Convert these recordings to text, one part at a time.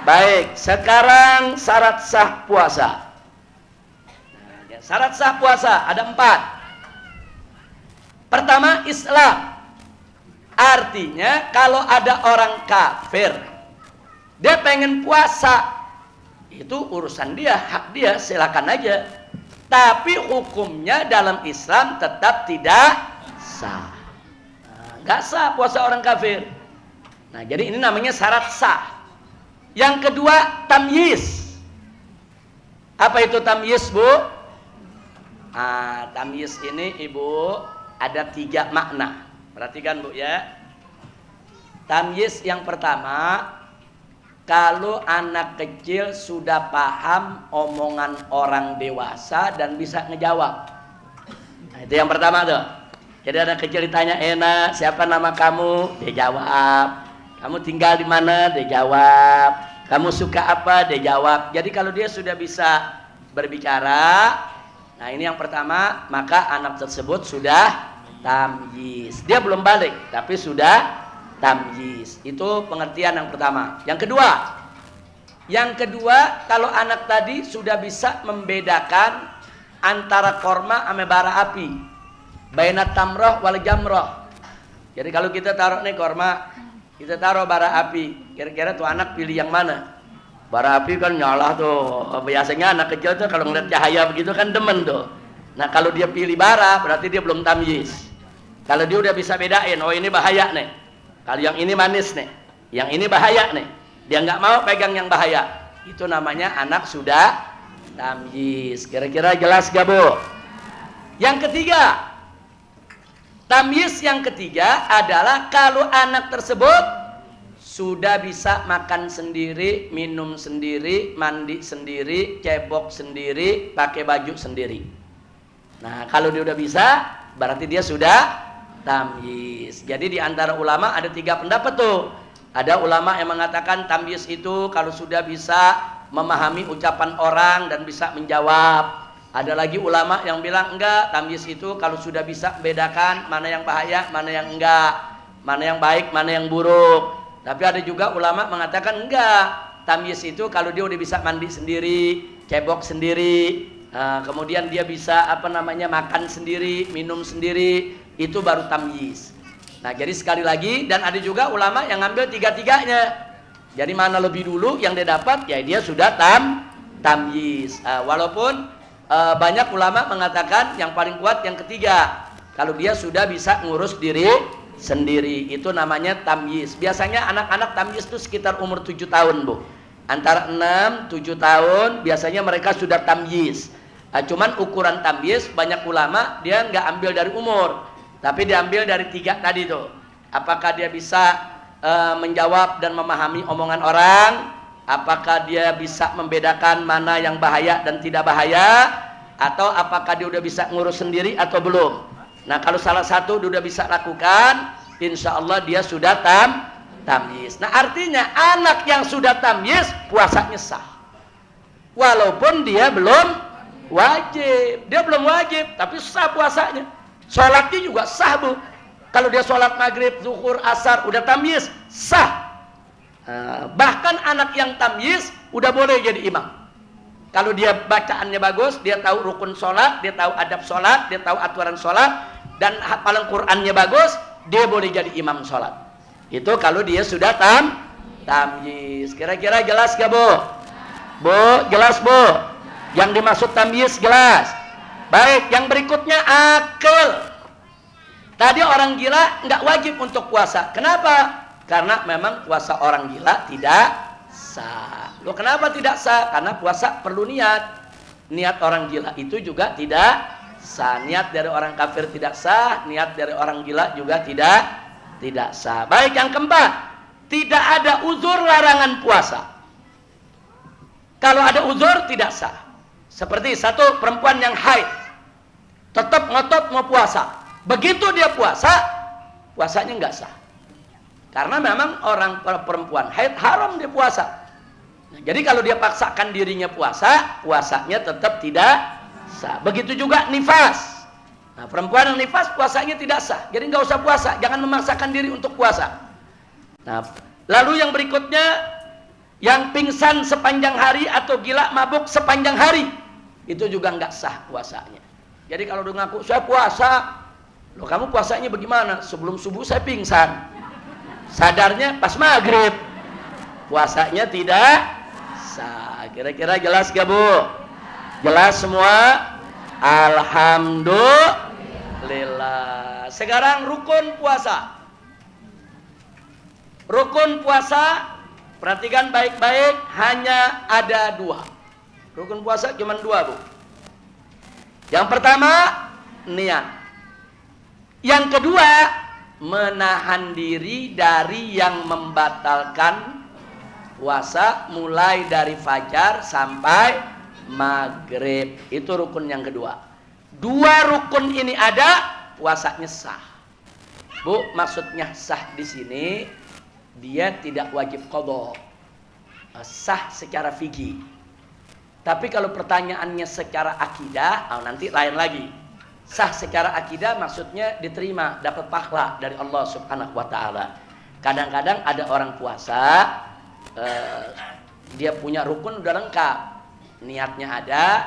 Baik, sekarang syarat sah puasa. Syarat sah puasa ada 4. Pertama, Islam. Artinya kalau ada orang kafir, dia pengen puasa, itu urusan dia, hak dia, silakan aja. Tapi hukumnya dalam Islam tetap tidak sah. Nggak sah puasa orang kafir. Nah, jadi ini namanya syarat sah. Yang kedua, tamyiz. Apa itu tamyiz, Bu? Tamyiz ini, Ibu, ada 3 makna. Perhatikan, Bu, ya. Tamyiz yang pertama, kalau anak kecil sudah paham omongan orang dewasa dan bisa ngejawab. Nah, itu yang pertama tuh. Jadi anak kecil ditanya, "Enak, siapa nama kamu?" Dia jawab. "Kamu tinggal di mana?" Dia jawab. "Kamu suka apa?" Dia jawab. Jadi kalau dia sudah bisa berbicara, nah ini yang pertama, maka anak tersebut sudah tamyiz. Dia belum balik, tapi sudah tamyiz. Itu pengertian yang pertama. Yang kedua, kalau anak tadi sudah bisa membedakan antara korma sama bara api, bainat tamroh wal jamroh. Jadi kalau kita taruh nih korma, kita taruh bara api, kira-kira tuh anak pilih yang mana? Bara api kan nyala tuh. Biasanya anak kecil tuh kalau ngeliat cahaya begitu kan demen tuh. Nah, kalau dia pilih bara, berarti dia belum tamyiz. Kalau dia udah bisa bedain, oh ini bahaya nih, kalau yang ini manis nih, yang ini bahaya nih, dia nggak mau pegang yang bahaya, itu namanya anak sudah tamyiz. Kira-kira jelas gak, Bu? Yang ketiga, tamyiz yang ketiga adalah kalau anak tersebut sudah bisa makan sendiri, minum sendiri, mandi sendiri, cebok sendiri, pakai baju sendiri. Nah, kalau dia udah bisa, berarti dia sudah tamyiz. Jadi di antara ulama ada 3 pendapat tuh. Ada ulama yang mengatakan tamyiz itu kalau sudah bisa memahami ucapan orang dan bisa menjawab. Ada lagi ulama yang bilang enggak, tamyiz itu kalau sudah bisa bedakan mana yang bahaya, mana yang enggak, mana yang baik, mana yang buruk. Tapi ada juga ulama mengatakan enggak, tamyiz itu kalau dia udah bisa mandi sendiri, cebok sendiri, kemudian dia bisa makan sendiri, minum sendiri, itu baru tamyiz. Nah, jadi sekali lagi, dan ada juga ulama yang ngambil 3-3-nya. Jadi mana lebih dulu yang dia dapat, ya dia sudah tamyiz. Walaupun banyak ulama mengatakan yang paling kuat yang ketiga, kalau dia sudah bisa ngurus diri sendiri, itu namanya tamyiz. Biasanya anak-anak tamyiz itu sekitar umur 7 tahun, Bu. Antara 6-7 tahun biasanya mereka sudah tamyiz. Cuman ukuran tamyiz banyak ulama dia nggak ambil dari umur, tapi diambil dari 3 tadi tuh. Apakah dia bisa menjawab dan memahami omongan orang, apakah dia bisa membedakan mana yang bahaya dan tidak bahaya, atau apakah dia udah bisa ngurus sendiri atau belum. Nah, kalau salah satu dia udah bisa lakukan, insya Allah dia sudah tamyiz. Nah, artinya anak yang sudah tamyiz puasanya sah, walaupun dia belum wajib. Dia belum wajib, tapi sah puasanya. Sholatnya juga sah, Bu. Kalau dia sholat maghrib, zuhur, asar udah tamyiz, sah. Bahkan anak yang tamyiz udah boleh jadi imam. Kalau dia bacaannya bagus, dia tahu rukun sholat, dia tahu adab sholat, dia tahu aturan sholat, dan hafalan Qur'annya bagus, dia boleh jadi imam sholat. Itu kalau dia sudah tamyiz. Kira-kira jelas gak, Bu? Bu, jelas, Bu? Yang dimaksud tamyiz jelas? Baik, yang berikutnya akal. Tadi orang gila nggak wajib untuk puasa. Kenapa? Karena memang puasa orang gila tidak sah. Loh, kenapa tidak sah? Karena puasa perlu niat. Niat orang gila itu juga tidak sah. Niat dari orang kafir tidak sah, niat dari orang gila juga tidak sah. Baik, yang keempat, tidak ada uzur larangan puasa. Kalau ada uzur tidak sah. Seperti satu perempuan yang haid, tetap ngotot mau puasa. Begitu dia puasa, puasanya nggak sah. Karena memang orang perempuan haid haram dia puasa. Nah, jadi kalau dia paksakan dirinya puasa, puasanya tetap tidak sah. Begitu juga nifas. Nah, perempuan yang nifas puasanya tidak sah. Jadi nggak usah puasa, jangan memaksakan diri untuk puasa. Nah, lalu yang berikutnya Yang pingsan sepanjang hari atau gila mabuk sepanjang hari, itu juga nggak sah puasanya. Jadi kalau dia ngaku saya puasa, loh kamu puasanya bagaimana? Sebelum subuh saya pingsan, sadarnya pas maghrib, puasanya tidak sah. Kira-kira jelas gak Bu? Jelas semua? Alhamdulillah. Sekarang rukun puasa. Rukun puasa, perhatikan baik-baik, hanya ada 2. Rukun puasa cuma 2 Bu. Yang pertama, niat. Yang kedua, menahan diri dari yang membatalkan puasa mulai dari fajar sampai maghrib. Itu rukun yang kedua. 2 rukun ini ada, puasanya sah. Bu, maksudnya sah di sini, dia tidak wajib qadha. Sah secara fikih. Tapi kalau pertanyaannya secara akidah, nanti lain lagi. Sah secara akidah maksudnya diterima, dapat pahala dari Allah Subhanahu wa taala. Kadang-kadang ada orang puasa, dia punya rukun udah lengkap, niatnya ada,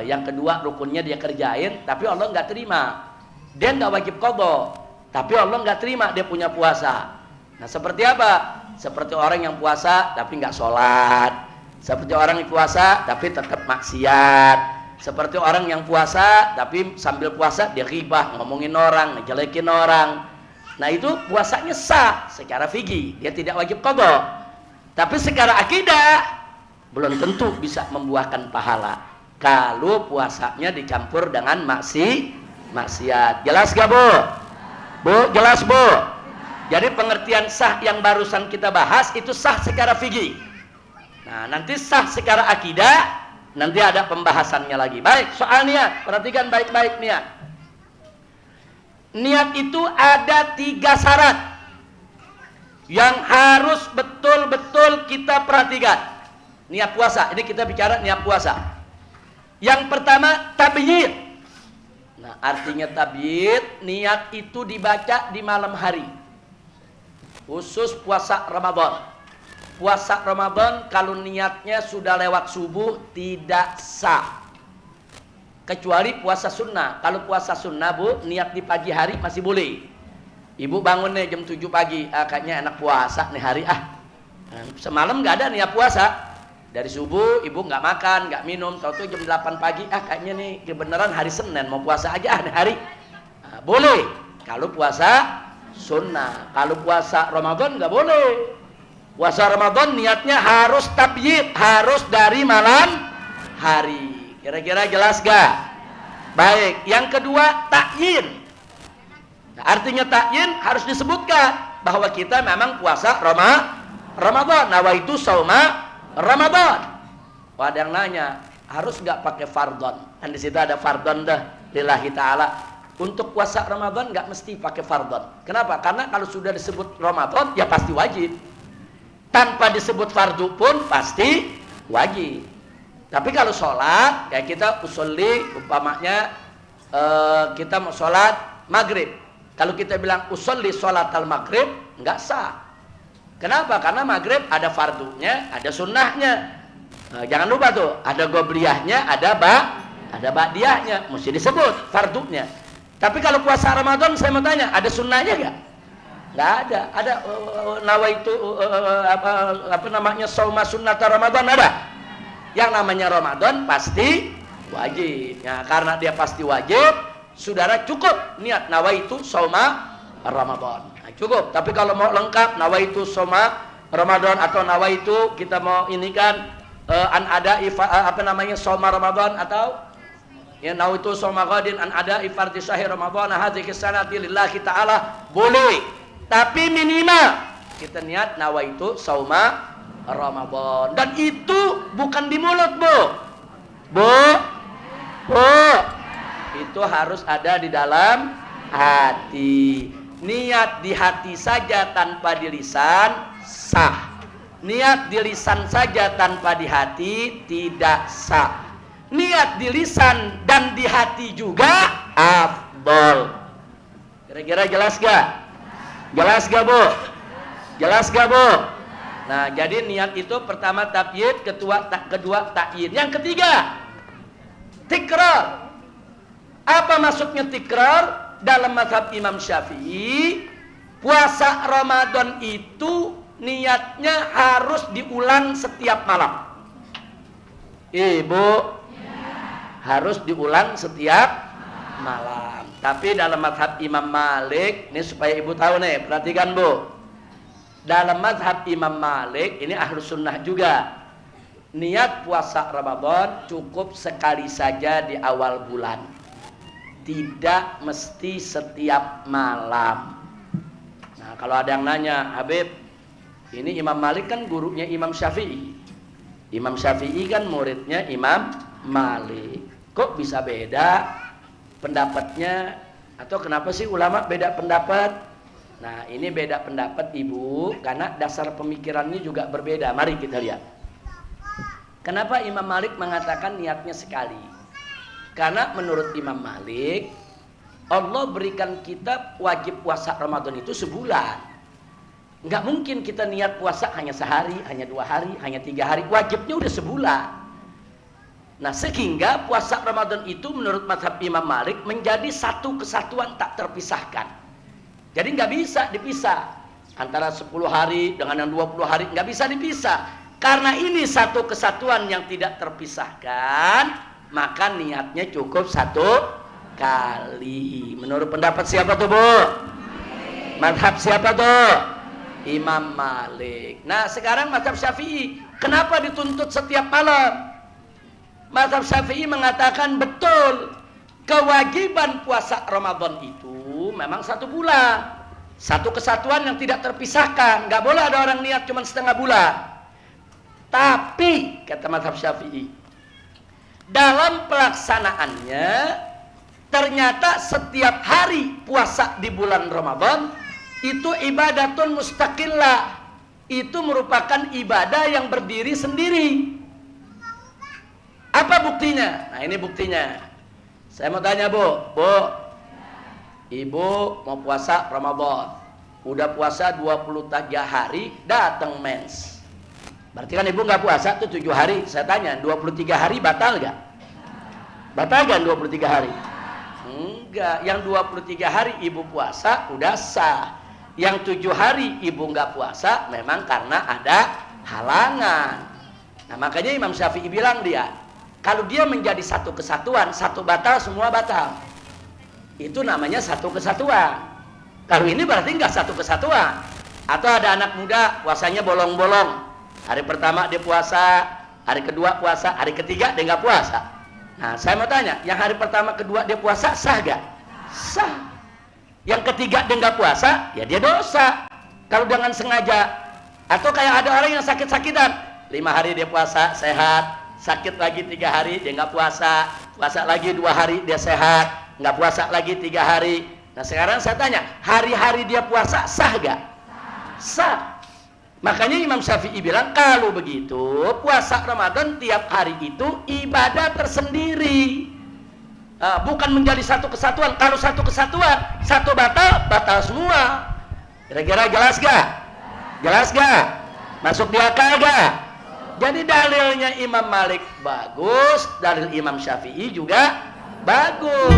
yang kedua rukunnya dia kerjain, tapi Allah nggak terima. Dia nggak wajib qadha, tapi Allah nggak terima dia punya puasa. Nah seperti apa? Seperti orang yang puasa tapi nggak sholat, seperti orang yang puasa tapi tetap maksiat, seperti orang yang puasa tapi sambil puasa dia ghibah, ngomongin orang, ngejelekin orang. Nah itu puasanya sah secara fikih, dia tidak wajib qadha. Tapi secara akidah belum tentu bisa membuahkan pahala kalau puasanya dicampur dengan maksiat. Jelas gak Bu? Bu, jelas Bu? Jadi pengertian sah yang barusan kita bahas itu sah secara fikih. Nah, nanti sah secara akidah, nanti ada pembahasannya lagi. Baik, soal niat, perhatikan baik-baik niat. Niat itu ada 3 syarat yang harus betul-betul kita perhatikan. Niat puasa, ini kita bicara niat puasa. Yang pertama, tabyid. Nah, artinya tabyid, niat itu dibaca di malam hari. Khusus puasa Ramadan. Puasa Ramadan kalau niatnya sudah lewat subuh tidak sah. Kecuali puasa sunnah. Kalau puasa sunnah Bu, niat di pagi hari masih boleh. Ibu bangun nih jam 7 pagi, kayaknya enak puasa nih hari semalam nggak ada niat puasa. Dari subuh ibu nggak makan, nggak minum, tahu-tahu jam 8 pagi, kayaknya nih kebenaran hari Senin mau puasa aja nih hari. Boleh kalau puasa sunnah. Kalau puasa Ramadan nggak boleh. Puasa Ramadan niatnya harus tabyid, harus dari malam hari. Kira-kira jelas gak? Baik, yang kedua ta'yin. Nah, artinya ta'yin harus disebutkan bahwa kita memang puasa Ramadan. Nawaitu shauma Ramadan. Ada yang nanya, harus nggak pakai fardhon? Dan di situ ada fardhon dah, lillahi ta'ala. Untuk puasa Ramadan nggak mesti pakai fardhon. Kenapa? Karena kalau sudah disebut Ramadan ya pasti wajib. Tanpa disebut fardu pun pasti wajib. Tapi kalau sholat, kayak kita usolli, umpamanya kita mau sholat maghrib. Kalau kita bilang usolli sholat al-maghrib, nggak sah. Kenapa? Karena maghrib ada fardunya, ada sunnahnya. Jangan lupa tuh, ada gobliyahnya, ada ba'diyahnya. Mesti disebut fardunya. Tapi kalau puasa Ramadan saya mau tanya, ada sunnahnya nggak? Nggak ada. Ada nawaitu apa namanya shauma sunnata Ramadan ada. Yang namanya Ramadan pasti wajib. Nah, karena dia pasti wajib, saudara cukup niat nawaitu shauma Ramadan. Nah, cukup. Tapi kalau mau lengkap nawaitu shauma Ramadan atau nawaitu kita mau ini kan apa namanya shauma Ramadan atau ya nawaitu shauma ghadin an ada fardhi syahri Ramadan hadhihi sanati lillahi ta'ala boleh. Tapi minimal kita niat nawaitu shauma Ramadan, dan itu bukan di mulut Bu, itu harus ada di dalam hati. Niat di hati saja tanpa di lisan sah. Niat di lisan saja tanpa di hati tidak sah. Niat di lisan dan di hati juga afdol. Kira-kira jelas gak? Jelas gak Bu? Jelas gak Bu? Nah, jadi niat itu pertama tabyid, kedua ta'yin. Yang ketiga, tikrar. Apa maksudnya tikrar? Dalam mazhab Imam Syafi'i, puasa Ramadan itu niatnya harus diulang setiap malam. Ibu, harus diulang setiap malam. Tapi dalam mazhab Imam Malik, ini supaya ibu tahu nih, perhatikan bu. Dalam mazhab Imam Malik, ini ahlus sunnah juga. Niat puasa Ramadan cukup sekali saja di awal bulan. Tidak mesti setiap malam. Nah, kalau ada yang nanya, Habib, ini Imam Malik kan gurunya Imam Syafi'i. Imam Syafi'i kan muridnya Imam Malik. Kok bisa beda pendapatnya? Atau kenapa sih ulama beda pendapat? Nah, ini beda pendapat ibu, karena dasar pemikirannya juga berbeda. Mari kita lihat. Kenapa Imam Malik mengatakan niatnya sekali? Karena menurut Imam Malik, Allah berikan kita wajib puasa Ramadan itu sebulan. Nggak mungkin kita niat puasa hanya sehari, hanya 2 hari, hanya 3 hari. Wajibnya udah sebulan. Nah, sehingga puasa Ramadan itu menurut mazhab Imam Malik menjadi satu kesatuan tak terpisahkan. Jadi nggak bisa dipisah. Antara 10 hari dengan yang 20 hari nggak bisa dipisah. Karena ini satu kesatuan yang tidak terpisahkan, maka niatnya cukup 1 kali. Menurut pendapat siapa tuh bu? Mazhab siapa tuh? Imam Malik. Nah, sekarang mazhab Syafi'i, kenapa dituntut setiap malam? Mazhab Syafi'i mengatakan betul, kewajiban puasa Ramadan itu memang 1 bulan, satu kesatuan yang tidak terpisahkan. Nggak boleh ada orang niat cuma setengah bulan. Tapi kata mazhab Syafi'i, dalam pelaksanaannya ternyata setiap hari puasa di bulan Ramadan itu ibadatun mustaqillah. Itu merupakan ibadah yang berdiri sendiri. Apa buktinya? Nah, ini buktinya. Saya mau tanya bu, ibu mau puasa Ramadan, udah puasa 23 hari, datang mens. Berarti kan ibu nggak puasa tuh 7 hari. Saya tanya, 23 hari batal nggak? Batal kan 23 hari? Enggak. Yang 23 hari ibu puasa udah sah. Yang 7 hari ibu nggak puasa memang karena ada halangan. Nah, makanya Imam Syafi'i bilang dia, kalau dia menjadi satu kesatuan, satu batal semua batal. Itu namanya satu kesatuan. Kalau ini berarti nggak satu kesatuan. Atau ada anak muda puasanya bolong-bolong. Hari pertama dia puasa, hari kedua puasa, hari ketiga dia nggak puasa. Nah, saya mau tanya, yang hari pertama kedua dia puasa sah gak? Sah. Yang ketiga dia nggak puasa, ya dia dosa. Kalau dengan sengaja. Atau kayak ada orang yang sakit-sakitan, 5 hari dia puasa sehat, sakit lagi 3 hari dia nggak puasa, puasa lagi 2 hari dia sehat, nggak puasa lagi 3 hari. Nah, sekarang saya tanya, hari-hari dia puasa sah gak? Sah. Makanya Imam Syafi'i bilang, kalau begitu puasa Ramadan tiap hari itu ibadah tersendiri, bukan menjadi satu kesatuan. Kalau satu kesatuan, satu batal, batal semua. Kira-kira jelas gak? Jelas gak? Masuk di akal gak? Jadi dalilnya Imam Malik bagus, dalil Imam Syafi'i juga bagus.